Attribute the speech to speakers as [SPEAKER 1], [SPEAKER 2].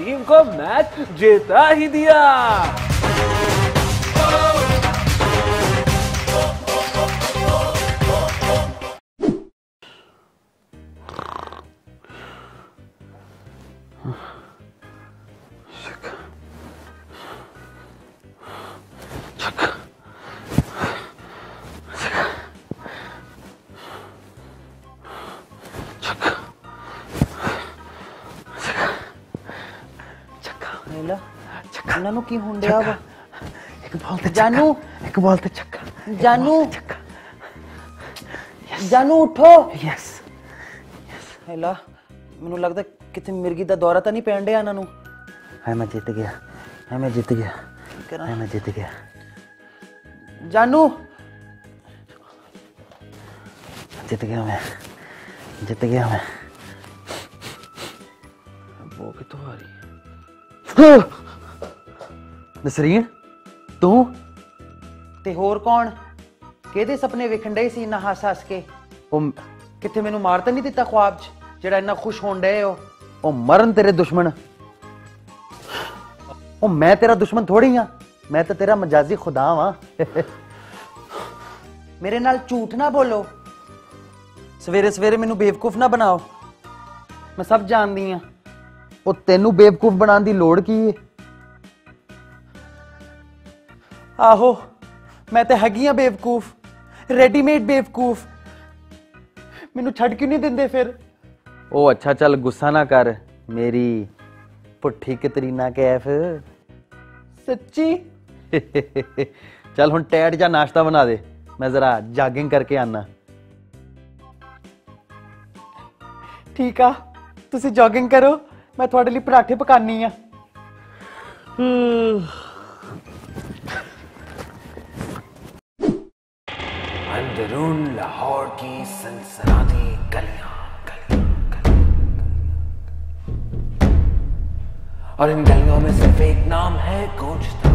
[SPEAKER 1] Team को match जीता ही दिया।
[SPEAKER 2] जानू की हुंडिया वा एक बॉल ते जानू एक बॉल ते छक्का जानू जानू उठो यस यस हैला ਮੈਨੂੰ ਲੱਗਦਾ ਕਿਤੇ ਮਿਰਗੀ ਦਾ ਦੌਰਾ ਤਾਂ ਨਹੀਂ ਪੈਣ ਡਿਆ ਇਹਨਾਂ ਨੂੰ ਹੈ ਮੈਂ ਜਿੱਤ ਗਿਆ ਹੈ ਮੈਂ ਜਿੱਤ ਗਿਆ ਹੈ ਮੈਂ ਜਿੱਤ ਗਿਆ जानू जित गया मैं जित गया मैं वो कितों आ रही है नसरीन तू ते होर कौन किहदे सपने वेखण डे सी इन्ना हस हस के किथे मैनू मार तां नहीं दिता ख्वाब च जेड़ा इन्ना खुश होण डे ओ मरन तेरे दुश्मन ओ मैं तेरा दुश्मन थोड़ी हाँ मैं तो तेरा मजाजी खुदा वां मेरे नाल झूठ ना बोलो सवेरे सवेरे मैनू बेवकूफ ना बनाओ मैं सब जानदी हाँ ओ तेनू बेवकूफ बनाने की लोड़ की है आहो मैं तो हैगी हाँ बेवकूफ रेडीमेड बेवकूफ मैनू छड़ क्यों नहीं देंदे फिर ओ अच्छा चल गुस्सा ना कर मेरी पुट्ठी कतरीना कैफ सच्ची चल हुण टैट जा नाश्ता बना दे मैं जरा जॉगिंग करके आना ठीक आ तुसी जॉगिंग करो मैं थोड़े लिए पराठे पकानी आ
[SPEAKER 1] अंदरून लाहौर की सनसनाती गलियां और इन गलियों में सिर्फ एक नाम है गूंजता